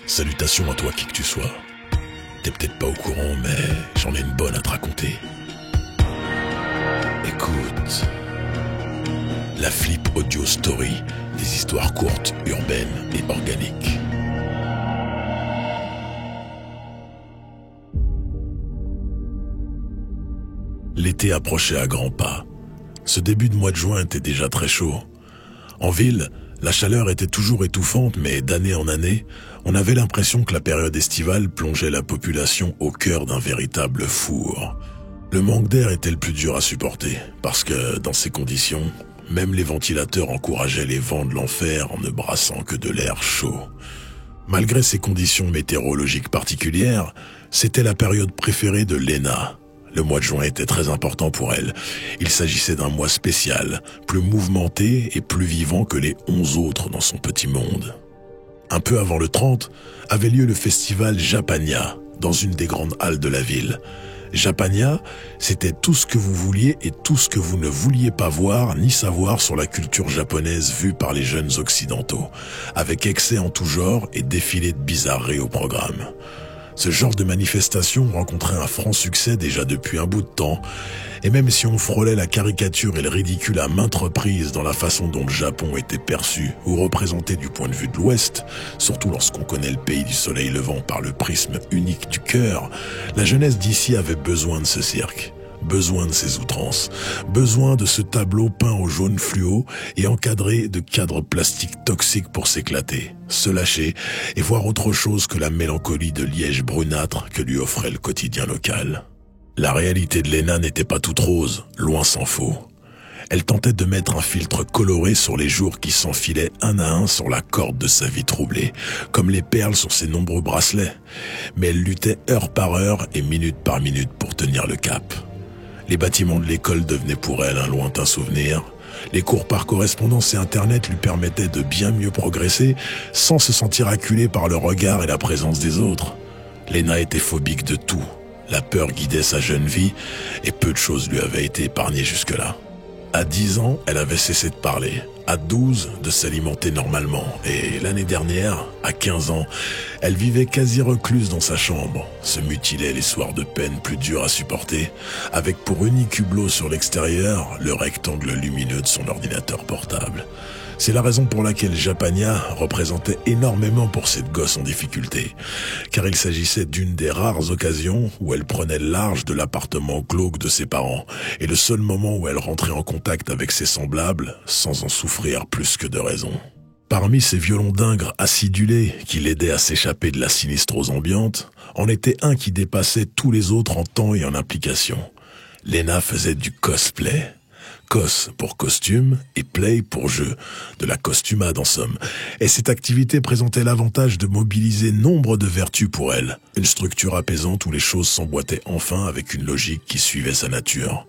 Salutations à toi qui que tu sois. T'es peut-être pas au courant, mais j'en ai une bonne à te raconter. Écoute, la Flip Audio Story, des histoires courtes, urbaines et organiques. L'été approchait à grands pas. Ce début de mois de juin était déjà très chaud. En ville, la chaleur était toujours étouffante, mais d'année en année, on avait l'impression que la période estivale plongeait la population au cœur d'un véritable four. Le manque d'air était le plus dur à supporter, parce que, dans ces conditions, même les ventilateurs encourageaient les vents de l'enfer en ne brassant que de l'air chaud. Malgré ces conditions météorologiques particulières, c'était la période préférée de Léna. Le mois de juin était très important pour elle. Il s'agissait d'un mois spécial, plus mouvementé et plus vivant que les 11 autres dans son petit monde. Un peu avant le 30, avait lieu le festival Japania, dans une des grandes halles de la ville. Japania, c'était tout ce que vous vouliez et tout ce que vous ne vouliez pas voir ni savoir sur la culture japonaise vue par les jeunes occidentaux, avec excès en tout genre et défilés de bizarreries au programme. Ce genre de manifestation rencontrait un franc succès déjà depuis un bout de temps, et même si on frôlait la caricature et le ridicule à maintes reprises dans la façon dont le Japon était perçu ou représenté du point de vue de l'Ouest, surtout lorsqu'on connaît le pays du soleil levant par le prisme unique du cœur, la jeunesse d'ici avait besoin de ce cirque. Besoin de ces outrances, besoin de ce tableau peint au jaune fluo et encadré de cadres plastiques toxiques pour s'éclater, se lâcher et voir autre chose que la mélancolie de liège brunâtre que lui offrait le quotidien local. La réalité de Léna n'était pas toute rose, loin s'en faut. Elle tentait de mettre un filtre coloré sur les jours qui s'enfilaient un à un sur la corde de sa vie troublée, comme les perles sur ses nombreux bracelets, mais elle luttait heure par heure et minute par minute pour tenir le cap. Les bâtiments de l'école devenaient pour elle un lointain souvenir. Les cours par correspondance et Internet lui permettaient de bien mieux progresser sans se sentir acculée par le regard et la présence des autres. Léna était phobique de tout. La peur guidait sa jeune vie et peu de choses lui avaient été épargnées jusque-là. À 10 ans, elle avait cessé de parler. À 12, de s'alimenter normalement. Et l'année dernière, à 15 ans, elle vivait quasi recluse dans sa chambre, se mutilait les soirs de peine plus durs à supporter, avec pour unique hublot sur l'extérieur le rectangle lumineux de son ordinateur portable. C'est la raison pour laquelle Japania représentait énormément pour cette gosse en difficulté, car il s'agissait d'une des rares occasions où elle prenait le large de l'appartement glauque de ses parents, et le seul moment où elle rentrait en contact avec ses semblables, sans en souffrir plus que de raison. Parmi ces violons d'ingres acidulés qui l'aidaient à s'échapper de la sinistrose ambiante, en était un qui dépassait tous les autres en temps et en implication. Léna faisait du cosplay. Cos pour costume et play pour jeu, de la costumade en somme. Et cette activité présentait l'avantage de mobiliser nombre de vertus pour elle. Une structure apaisante où les choses s'emboîtaient enfin avec une logique qui suivait sa nature.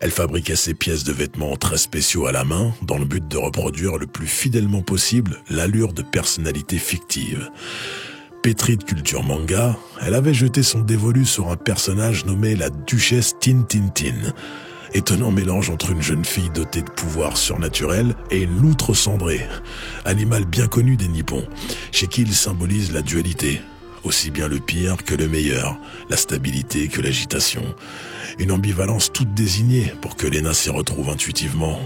Elle fabriquait ses pièces de vêtements très spéciaux à la main, dans le but de reproduire le plus fidèlement possible l'allure de personnalité fictive. Pétrie de culture manga, elle avait jeté son dévolu sur un personnage nommé la Duchesse Tintintin. Étonnant mélange entre une jeune fille dotée de pouvoirs surnaturels et une loutre cendrée, animal bien connu des Nippons, chez qui il symbolise la dualité, aussi bien le pire que le meilleur, la stabilité que l'agitation. Une ambivalence toute désignée pour que Léna s'y retrouve intuitivement.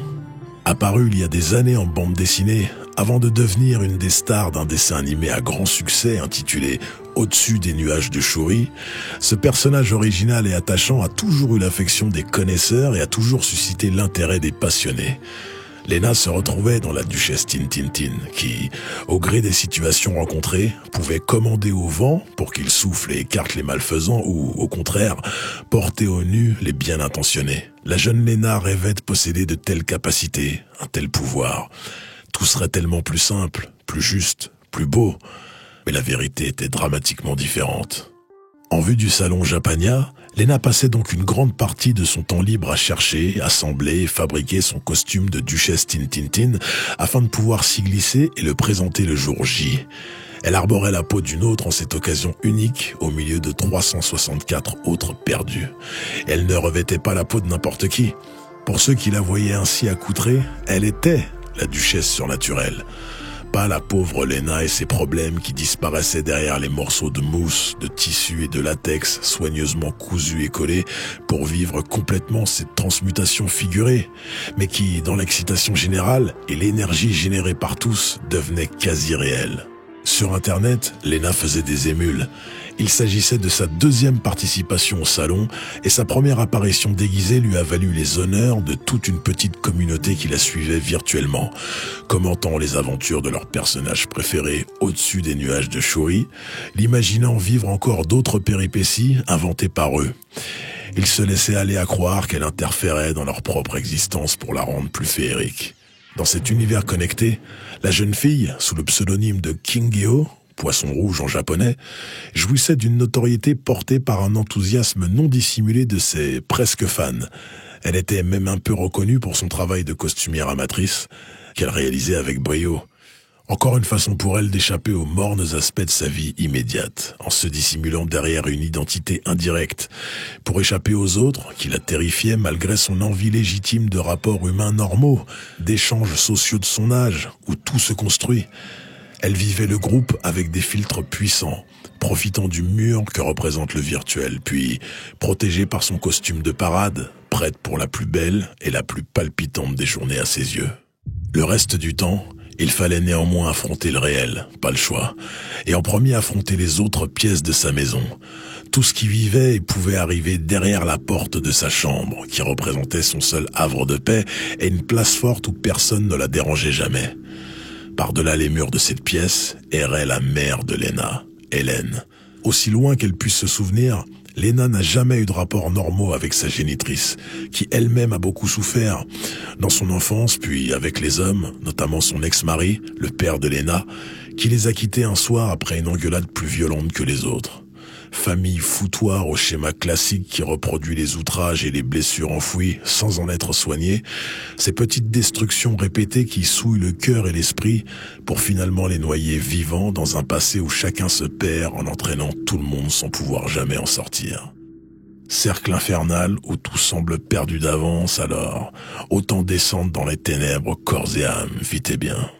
Apparu il y a des années en bande dessinée, avant de devenir une des stars d'un dessin animé à grand succès intitulé « Au-dessus des nuages de Shuri », ce personnage original et attachant a toujours eu l'affection des connaisseurs et a toujours suscité l'intérêt des passionnés. Léna se retrouvait dans la Duchesse Tintintin qui, au gré des situations rencontrées, pouvait commander au vent pour qu'il souffle et écarte les malfaisants ou, au contraire, porter au nu les bien intentionnés. La jeune Léna rêvait de posséder de telles capacités, un tel pouvoir. Tout serait tellement plus simple, plus juste, plus beau. Mais la vérité était dramatiquement différente. En vue du salon Japania, Léna passait donc une grande partie de son temps libre à chercher, assembler et fabriquer son costume de Duchesse Tintintin afin de pouvoir s'y glisser et le présenter le jour J. Elle arborait la peau d'une autre en cette occasion unique au milieu de 364 autres perdus. Elle ne revêtait pas la peau de n'importe qui. Pour ceux qui la voyaient ainsi accoutrée, elle était la duchesse surnaturelle. pas la pauvre Lena et ses problèmes qui disparaissaient derrière les morceaux de mousse, de tissu et de latex soigneusement cousus et collés pour vivre complètement cette transmutation figurée, mais qui, dans l'excitation générale et l'énergie générée par tous, devenait quasi réelle. Sur Internet, Lena faisait des émules. Il s'agissait de sa deuxième participation au salon et sa première apparition déguisée lui a valu les honneurs de toute une petite communauté qui la suivait virtuellement, commentant les aventures de leurs personnages préférés au-dessus des nuages de Shuri, l'imaginant vivre encore d'autres péripéties inventées par eux. Ils se laissaient aller à croire qu'elle interférait dans leur propre existence pour la rendre plus féerique. Dans cet univers connecté, la jeune fille, sous le pseudonyme de Kingyo, poisson rouge en japonais, jouissait d'une notoriété portée par un enthousiasme non dissimulé de ses presque fans. Elle était même un peu reconnue pour son travail de costumière amatrice, qu'elle réalisait avec brio. Encore une façon pour elle d'échapper aux mornes aspects de sa vie immédiate, en se dissimulant derrière une identité indirecte, pour échapper aux autres qui la terrifiaient malgré son envie légitime de rapports humains normaux, d'échanges sociaux de son âge, où tout se construit. Elle vivait le groupe avec des filtres puissants, profitant du mur que représente le virtuel, puis protégée par son costume de parade, prête pour la plus belle et la plus palpitante des journées à ses yeux. Le reste du temps, il fallait néanmoins affronter le réel, pas le choix, et en premier affronter les autres pièces de sa maison. Tout ce qui vivait et pouvait arriver derrière la porte de sa chambre, qui représentait son seul havre de paix et une place forte où personne ne la dérangeait jamais. Par-delà les murs de cette pièce errait la mère de Lena, Hélène. Aussi loin qu'elle puisse se souvenir, Lena n'a jamais eu de rapports normaux avec sa génitrice, qui elle-même a beaucoup souffert dans son enfance, puis avec les hommes, notamment son ex-mari, le père de Lena, qui les a quittés un soir après une engueulade plus violente que les autres. Famille foutoir au schéma classique qui reproduit les outrages et les blessures enfouies sans en être soignées, ces petites destructions répétées qui souillent le cœur et l'esprit pour finalement les noyer vivants dans un passé où chacun se perd en entraînant tout le monde sans pouvoir jamais en sortir. Cercle infernal où tout semble perdu d'avance alors, autant descendre dans les ténèbres corps et âme, vite et bien.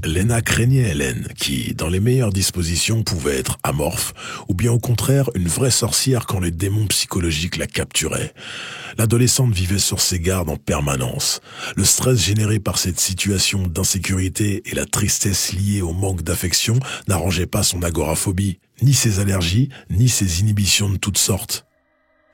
Lena craignait Hélène, qui, dans les meilleures dispositions, pouvait être amorphe, ou bien au contraire une vraie sorcière quand les démons psychologiques la capturaient. L'adolescente vivait sur ses gardes en permanence. Le stress généré par cette situation d'insécurité et la tristesse liée au manque d'affection n'arrangeaient pas son agoraphobie, ni ses allergies, ni ses inhibitions de toutes sortes.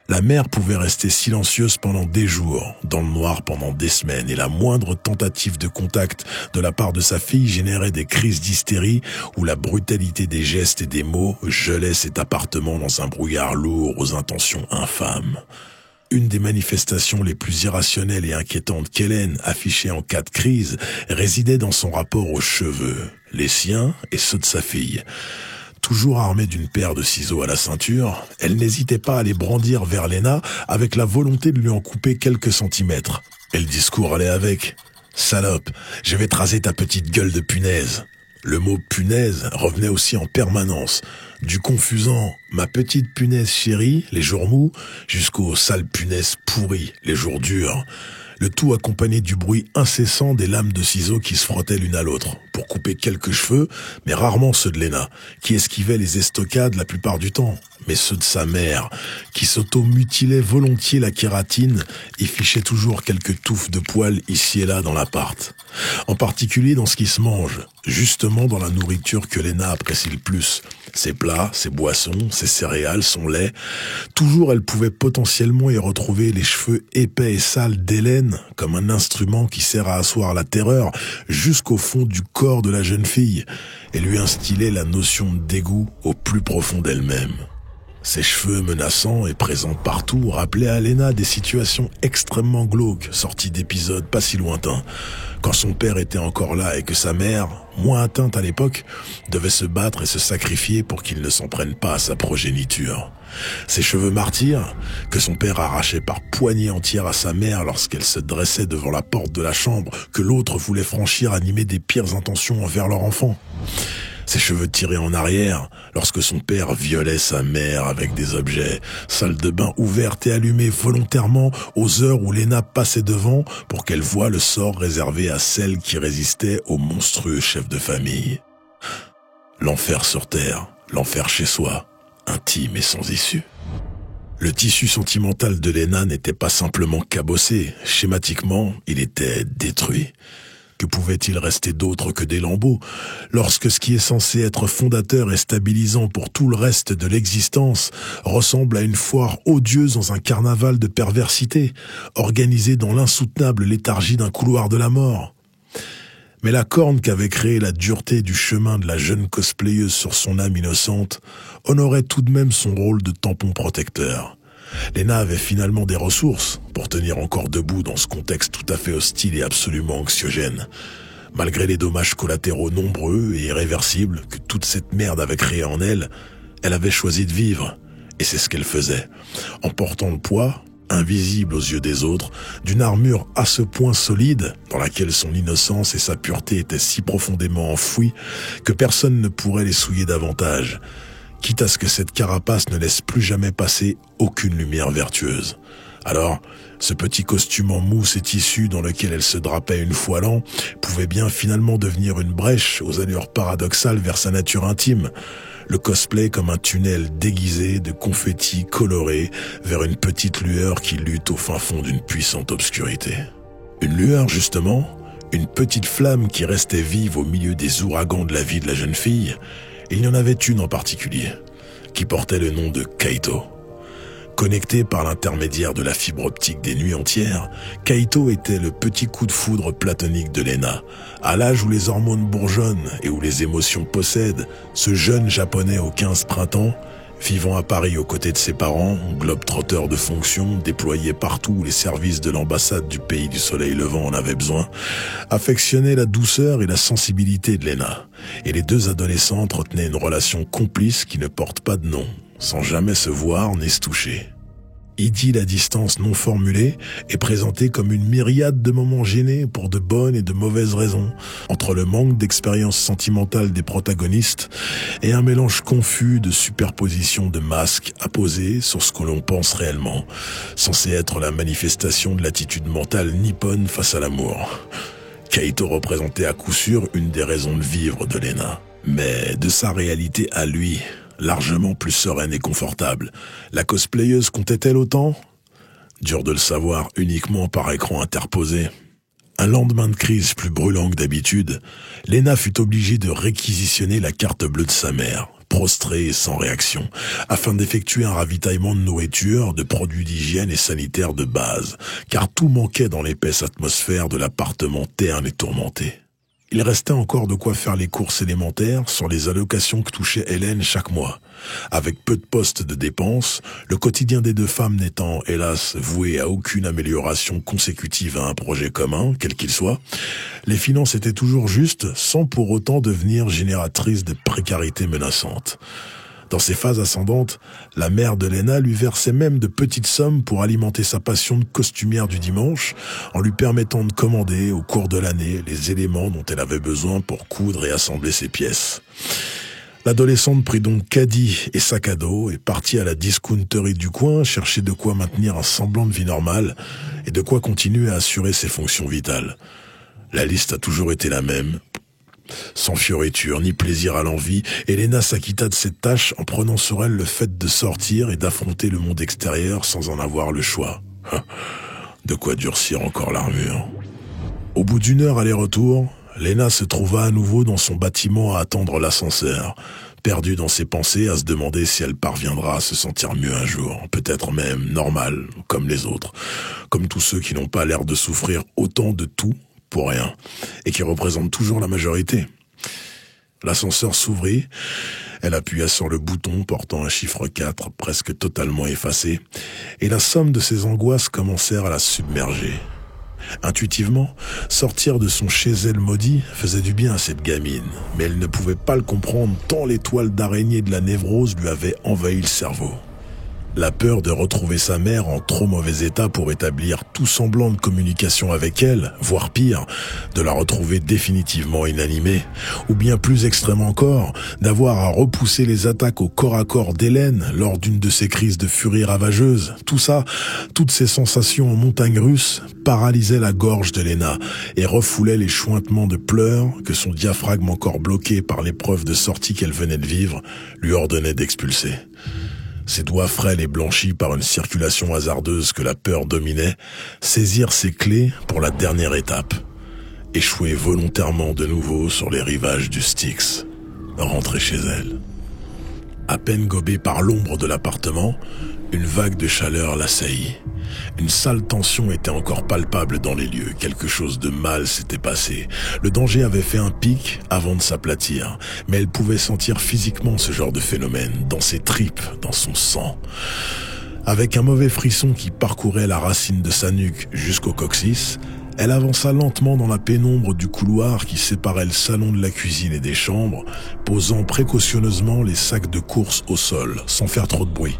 La mère pouvait rester silencieuse pendant des jours, dans le noir pendant des semaines, et la moindre tentative de contact de la part de sa fille générait des crises d'hystérie où la brutalité des gestes et des mots gelait cet appartement dans un brouillard lourd aux intentions infâmes. Une des manifestations les plus irrationnelles et inquiétantes qu'Hélène affichait en cas de crise résidait dans son rapport aux cheveux, les siens et ceux de sa fille. Toujours armée d'une paire de ciseaux à la ceinture, elle n'hésitait pas à les brandir vers Lena avec la volonté de lui en couper quelques centimètres. Et le discours allait avec. « Salope, je vais te raser ta petite gueule de punaise ». Le mot « punaise » revenait aussi en permanence, du confusant « ma petite punaise chérie » les jours mous, jusqu'au « sale punaise pourrie » les jours durs. Le tout accompagné du bruit incessant des lames de ciseaux qui se frottaient l'une à l'autre, pour couper quelques cheveux, mais rarement ceux de Lena, qui esquivait les estocades la plupart du temps, mais ceux de sa mère, qui s'auto-mutilait volontiers la kératine et fichait toujours quelques touffes de poils ici et là dans l'appart. En particulier dans ce qui se mange, justement dans la nourriture que Lena apprécie le plus. Ses plats, ses boissons, ses céréales, son lait. Toujours elle pouvait potentiellement y retrouver les cheveux épais et sales d'Hélène, comme un instrument qui sert à asseoir la terreur jusqu'au fond du corps de la jeune fille et lui instiller la notion de dégoût au plus profond d'elle-même. Ses cheveux menaçants et présents partout rappelaient à Lena des situations extrêmement glauques, sorties d'épisodes pas si lointains, quand son père était encore là et que sa mère, moins atteinte à l'époque, devait se battre et se sacrifier pour qu'il ne s'en prenne pas à sa progéniture. Ses cheveux martyrs, que son père arrachait par poignée entière à sa mère lorsqu'elle se dressait devant la porte de la chambre que l'autre voulait franchir animée des pires intentions envers leur enfant. ses cheveux tirés en arrière, lorsque son père violait sa mère avec des objets, salle de bain ouverte et allumée volontairement aux heures où Lena passait devant pour qu'elle voie le sort réservé à celle qui résistait au monstrueux chef de famille. L'enfer sur terre, l'enfer chez soi, intime et sans issue. Le tissu sentimental de Lena n'était pas simplement cabossé, schématiquement, il était détruit. Que pouvait-il rester d'autre que des lambeaux, lorsque ce qui est censé être fondateur et stabilisant pour tout le reste de l'existence ressemble à une foire odieuse dans un carnaval de perversité, organisée dans l'insoutenable léthargie d'un couloir de la mort? Mais la corne qu'avait créée la dureté du chemin de la jeune cosplayeuse sur son âme innocente honorait tout de même son rôle de tampon protecteur. Lena avait finalement des ressources pour tenir encore debout dans ce contexte tout à fait hostile et absolument anxiogène. Malgré les dommages collatéraux nombreux et irréversibles que toute cette merde avait créés en elle, elle avait choisi de vivre. Et c'est ce qu'elle faisait, en portant le poids, invisible aux yeux des autres, d'une armure à ce point solide, dans laquelle son innocence et sa pureté étaient si profondément enfouies que personne ne pourrait les souiller davantage, quitte à ce que cette carapace ne laisse plus jamais passer aucune lumière vertueuse. Alors, ce petit costume en mousse et tissu dans lequel elle se drapait une fois l'an pouvait bien finalement devenir une brèche aux allures paradoxales vers sa nature intime. Le cosplay comme un tunnel déguisé de confettis colorés vers une petite lueur qui lutte au fin fond d'une puissante obscurité. Une lueur, justement, une petite flamme qui restait vive au milieu des ouragans de la vie de la jeune fille. Il y en avait une en particulier, qui portait le nom de Kaito. Connecté par l'intermédiaire de la fibre optique des nuits entières, Kaito était le petit coup de foudre platonique de Lena. À l'âge où les hormones bourgeonnent et où les émotions possèdent, ce jeune japonais aux 15 printemps, vivant à Paris aux côtés de ses parents, globe-trotteur de fonction, déployé partout où les services de l'ambassade du pays du soleil levant en avaient besoin, affectionnait la douceur et la sensibilité de Lena. Et les deux adolescents entretenaient une relation complice qui ne porte pas de nom, sans jamais se voir ni se toucher. Idylle à distance non formulée est présentée comme une myriade de moments gênés pour de bonnes et de mauvaises raisons, entre le manque d'expérience sentimentale des protagonistes et un mélange confus de superposition de masques apposés sur ce que l'on pense réellement, censé être la manifestation de l'attitude mentale nippone face à l'amour. Kaito représentait à coup sûr une des raisons de vivre de Lena, mais de sa réalité à lui, largement plus sereine et confortable. La cosplayeuse comptait-elle autant? Dur de le savoir uniquement par écran interposé. Un lendemain de crise plus brûlant que d'habitude, Lena fut obligée de réquisitionner la carte bleue de sa mère, prostrée et sans réaction, afin d'effectuer un ravitaillement de nourriture, de produits d'hygiène et sanitaire de base, car tout manquait dans l'épaisse atmosphère de l'appartement terne et tourmenté. Il restait encore de quoi faire les courses élémentaires sur les allocations que touchait Hélène chaque mois. Avec peu de postes de dépenses, le quotidien des deux femmes n'étant, hélas, voué à aucune amélioration consécutive à un projet commun, quel qu'il soit, les finances étaient toujours justes sans pour autant devenir génératrices de précarité menaçante. Dans ses phases ascendantes, la mère de Lena lui versait même de petites sommes pour alimenter sa passion de costumière du dimanche, en lui permettant de commander au cours de l'année les éléments dont elle avait besoin pour coudre et assembler ses pièces. L'adolescente prit donc caddie et sac à dos et partit à la discounterie du coin chercher de quoi maintenir un semblant de vie normale et de quoi continuer à assurer ses fonctions vitales. La liste a toujours été la même. Sans fioriture ni plaisir à l'envie, Elena s'acquitta de cette tâche en prenant sur elle le fait de sortir et d'affronter le monde extérieur sans en avoir le choix. De quoi durcir encore l'armure. Au bout d'une heure aller-retour, Lena se trouva à nouveau dans son bâtiment à attendre l'ascenseur, perdue dans ses pensées à se demander si elle parviendra à se sentir mieux un jour, peut-être même normale, comme les autres, comme tous ceux qui n'ont pas l'air de souffrir autant de tout pour rien, et qui représente toujours la majorité. L'ascenseur s'ouvrit, elle appuya sur le bouton portant un chiffre 4 presque totalement effacé, et la somme de ses angoisses commencèrent à la submerger. Intuitivement, sortir de son chez-elle maudit faisait du bien à cette gamine, mais elle ne pouvait pas le comprendre tant les toiles d'araignée de la névrose lui avaient envahi le cerveau. La peur de retrouver sa mère en trop mauvais état pour établir tout semblant de communication avec elle, voire pire, de la retrouver définitivement inanimée, ou bien plus extrême encore, d'avoir à repousser les attaques au corps à corps d'Hélène lors d'une de ces crises de furie ravageuse. Tout ça, toutes ces sensations en montagne russe, paralysaient la gorge de Lena et refoulaient les chointements de pleurs que son diaphragme encore bloqué par l'épreuve de sortie qu'elle venait de vivre lui ordonnait d'expulser. Ses doigts frêles et blanchis par une circulation hasardeuse que la peur dominait, saisirent ses clés pour la dernière étape. Échouer volontairement de nouveau sur les rivages du Styx, rentrer chez elle. À peine gobée par l'ombre de l'appartement, une vague de chaleur l'assaillit. Une sale tension était encore palpable dans les lieux. Quelque chose de mal s'était passé. Le danger avait fait un pic avant de s'aplatir. Mais elle pouvait sentir physiquement ce genre de phénomène, dans ses tripes, dans son sang. Avec un mauvais frisson qui parcourait la racine de sa nuque jusqu'au coccyx, elle avança lentement dans la pénombre du couloir qui séparait le salon de la cuisine et des chambres, posant précautionneusement les sacs de course au sol, sans faire trop de bruit,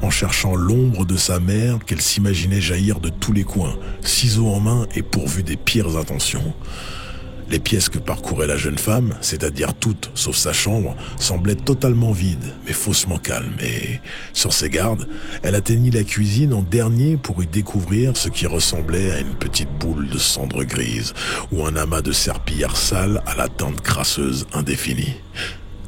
en cherchant l'ombre de sa mère qu'elle s'imaginait jaillir de tous les coins, ciseaux en main et pourvue des pires intentions. Les pièces que parcourait la jeune femme, c'est-à-dire toutes sauf sa chambre, semblaient totalement vides, mais faussement calmes. Et, sur ses gardes, elle atteignit la cuisine en dernier pour y découvrir ce qui ressemblait à une petite boule de cendre grise ou un amas de serpillères sales à la teinte crasseuse indéfinie.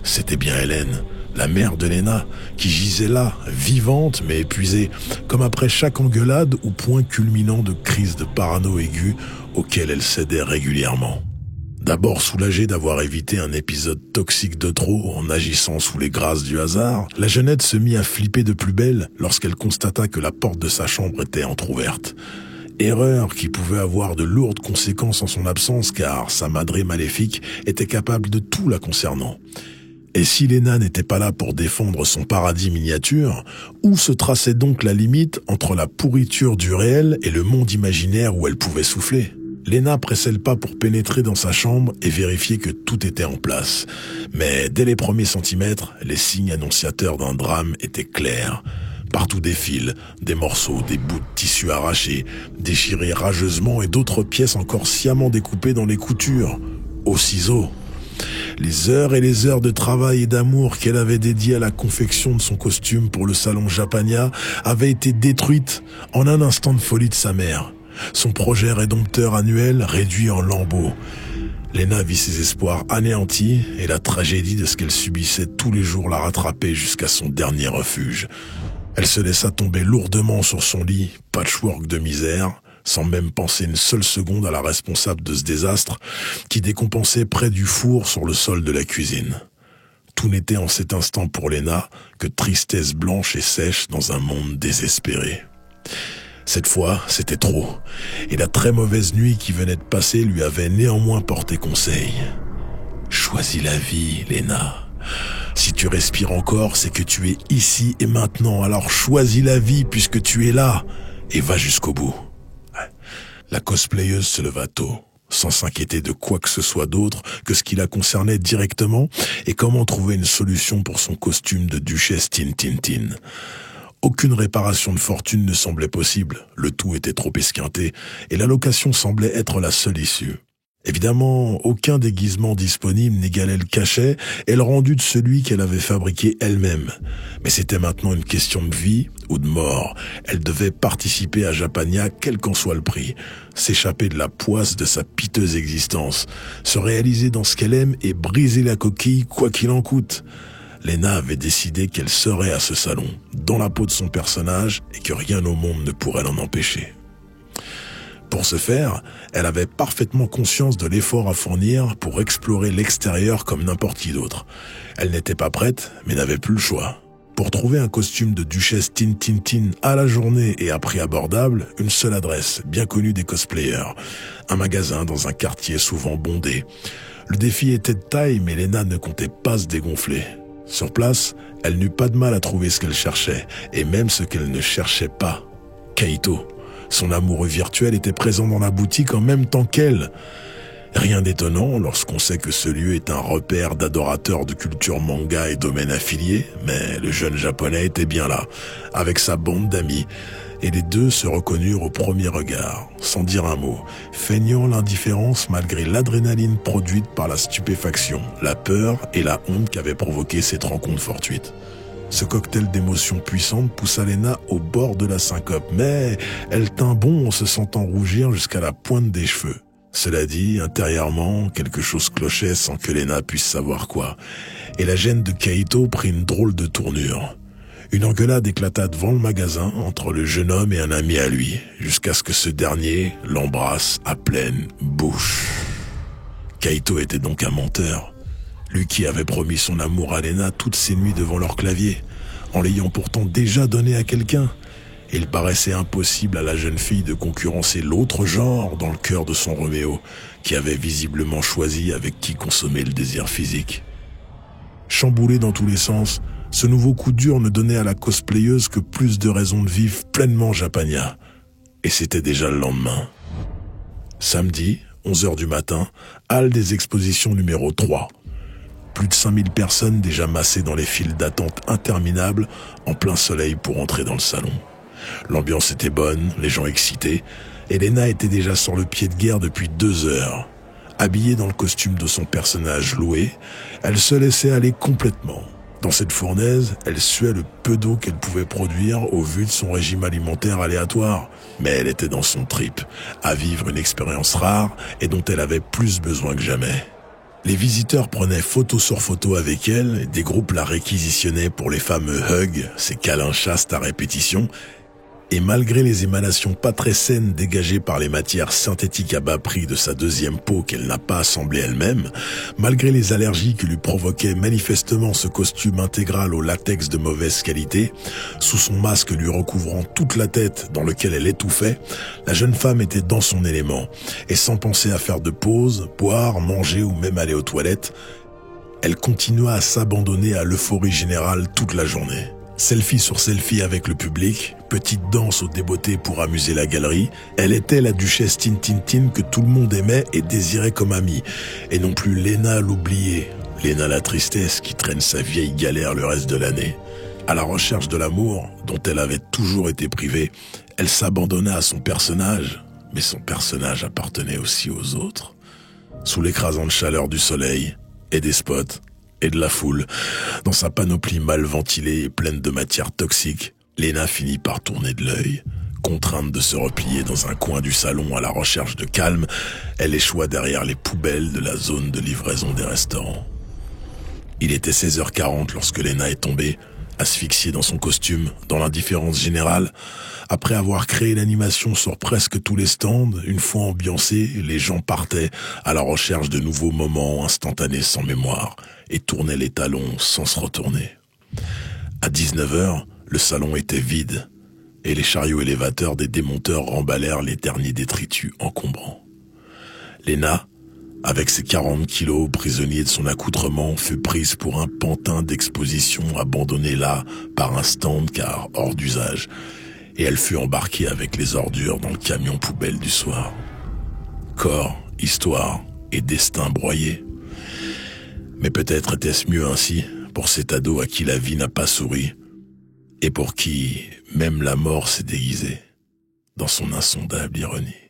C'était bien Hélène, la mère de Lena, qui gisait là, vivante mais épuisée, comme après chaque engueulade ou point culminant de crises de parano aiguë auxquelles elle cédait régulièrement. D'abord soulagée d'avoir évité un épisode toxique de trop en agissant sous les grâces du hasard, la jeunette se mit à flipper de plus belle lorsqu'elle constata que la porte de sa chambre était entr'ouverte. Erreur qui pouvait avoir de lourdes conséquences en son absence car sa madré maléfique était capable de tout la concernant. Et si Lena n'était pas là pour défendre son paradis miniature, où se traçait donc la limite entre la pourriture du réel et le monde imaginaire où elle pouvait souffler ? Lena pressait le pas pour pénétrer dans sa chambre et vérifier que tout était en place. Mais dès les premiers centimètres, les signes annonciateurs d'un drame étaient clairs. Partout des fils, des morceaux, des bouts de tissu arrachés, déchirés rageusement et d'autres pièces encore sciemment découpées dans les coutures, au ciseau. Les heures et les heures de travail et d'amour qu'elle avait dédiées à la confection de son costume pour le salon Japania avaient été détruites en un instant de folie de sa mère. Son projet rédempteur annuel réduit en lambeaux. Lena vit ses espoirs anéantis et la tragédie de ce qu'elle subissait tous les jours la rattrapait jusqu'à son dernier refuge. Elle se laissa tomber lourdement sur son lit, patchwork de misère, sans même penser une seule seconde à la responsable de ce désastre qui décompensait près du four sur le sol de la cuisine. Tout n'était en cet instant pour Lena que tristesse blanche et sèche dans un monde désespéré. Cette fois, c'était trop, et la très mauvaise nuit qui venait de passer lui avait néanmoins porté conseil. Choisis la vie, Lena. Si tu respires encore, c'est que tu es ici et maintenant, alors choisis la vie puisque tu es là, et va jusqu'au bout. La cosplayeuse se leva tôt, sans s'inquiéter de quoi que ce soit d'autre que ce qui la concernait directement et comment trouver une solution pour son costume de duchesse Tintintin. Aucune réparation de fortune ne semblait possible, le tout était trop esquinté, et la location semblait être la seule issue. Évidemment, aucun déguisement disponible n'égalait le cachet et le rendu de celui qu'elle avait fabriqué elle-même. Mais c'était maintenant une question de vie ou de mort. Elle devait participer à Japania quel qu'en soit le prix, s'échapper de la poisse de sa piteuse existence, se réaliser dans ce qu'elle aime et briser la coquille quoi qu'il en coûte. Lena avait décidé qu'elle serait à ce salon, dans la peau de son personnage, et que rien au monde ne pourrait l'en empêcher. Pour ce faire, elle avait parfaitement conscience de l'effort à fournir pour explorer l'extérieur comme n'importe qui d'autre. Elle n'était pas prête, mais n'avait plus le choix. Pour trouver un costume de duchesse Tintintin à la journée et à prix abordable, une seule adresse, bien connue des cosplayers. Un magasin dans un quartier souvent bondé. Le défi était de taille, mais Lena ne comptait pas se dégonfler. Sur place, elle n'eut pas de mal à trouver ce qu'elle cherchait, et même ce qu'elle ne cherchait pas. Kaito, son amoureux virtuel, était présent dans la boutique en même temps qu'elle. Rien d'étonnant lorsqu'on sait que ce lieu est un repère d'adorateurs de culture manga et domaines affiliés, mais le jeune japonais était bien là, avec sa bande d'amis, et les deux se reconnurent au premier regard, sans dire un mot, feignant l'indifférence malgré l'adrénaline produite par la stupéfaction, la peur et la honte qu'avait provoqué cette rencontre fortuite. Ce cocktail d'émotions puissantes poussa Lena au bord de la syncope, mais elle tint bon en se sentant rougir jusqu'à la pointe des cheveux. Cela dit, intérieurement, quelque chose clochait sans que Lena puisse savoir quoi, et la gêne de Kaito prit une drôle de tournure. Une engueulade éclata devant le magasin entre le jeune homme et un ami à lui, jusqu'à ce que ce dernier l'embrasse à pleine bouche. Kaito était donc un menteur, lui qui avait promis son amour à Lena toutes ces nuits devant leur clavier, en l'ayant pourtant déjà donné à quelqu'un. Il paraissait impossible à la jeune fille de concurrencer l'autre genre dans le cœur de son Roméo, qui avait visiblement choisi avec qui consommer le désir physique. Chamboulé dans tous les sens, ce nouveau coup dur ne donnait à la cosplayeuse que plus de raisons de vivre pleinement Japania. Et c'était déjà le lendemain. Samedi, 11h du matin, halle des expositions numéro 3. Plus de 5000 personnes déjà massées dans les files d'attente interminables en plein soleil pour entrer dans le salon. L'ambiance était bonne, les gens excités, et Lena était déjà sur le pied de guerre depuis 2 heures. Habillée dans le costume de son personnage loué, elle se laissait aller complètement. Dans cette fournaise, elle suait le peu d'eau qu'elle pouvait produire au vu de son régime alimentaire aléatoire. Mais elle était dans son trip, à vivre une expérience rare et dont elle avait plus besoin que jamais. Les visiteurs prenaient photo sur photo avec elle, et des groupes la réquisitionnaient pour les fameux hugs, ces câlins chastes à répétition. Et malgré les émanations pas très saines dégagées par les matières synthétiques à bas prix de sa deuxième peau qu'elle n'a pas assemblée elle-même, malgré les allergies que lui provoquait manifestement ce costume intégral au latex de mauvaise qualité, sous son masque lui recouvrant toute la tête dans lequel elle étouffait, la jeune femme était dans son élément, et sans penser à faire de pause, boire, manger ou même aller aux toilettes, elle continua à s'abandonner à l'euphorie générale toute la journée. Selfie sur selfie avec le public, petite danse au débeauté pour amuser la galerie, elle était la duchesse Tintintin que tout le monde aimait et désirait comme amie, et non plus Lena l'oubliée, Lena la tristesse qui traîne sa vieille galère le reste de l'année. À la recherche de l'amour, dont elle avait toujours été privée, elle s'abandonna à son personnage, mais son personnage appartenait aussi aux autres. Sous l'écrasante chaleur du soleil et des spots, et de la foule, dans sa panoplie mal ventilée et pleine de matière toxique, Lena finit par tourner de l'œil. Contrainte de se replier dans un coin du salon à la recherche de calme, elle échoua derrière les poubelles de la zone de livraison des restaurants. Il était 16h40 lorsque Lena est tombée, asphyxiée dans son costume, dans l'indifférence générale. Après avoir créé l'animation sur presque tous les stands, une fois ambiancés, les gens partaient à la recherche de nouveaux moments instantanés sans mémoire et tournaient les talons sans se retourner. À 19h, le salon était vide et les chariots élévateurs des démonteurs remballèrent les derniers détritus encombrants. Lena, avec ses 40 kilos prisonniers de son accoutrement, fut prise pour un pantin d'exposition abandonné là par un stand car hors d'usage, et elle fut embarquée avec les ordures dans le camion poubelle du soir. Corps, histoire et destin broyés. Mais peut-être était-ce mieux ainsi pour cet ado à qui la vie n'a pas souri et pour qui même la mort s'est déguisée dans son insondable ironie.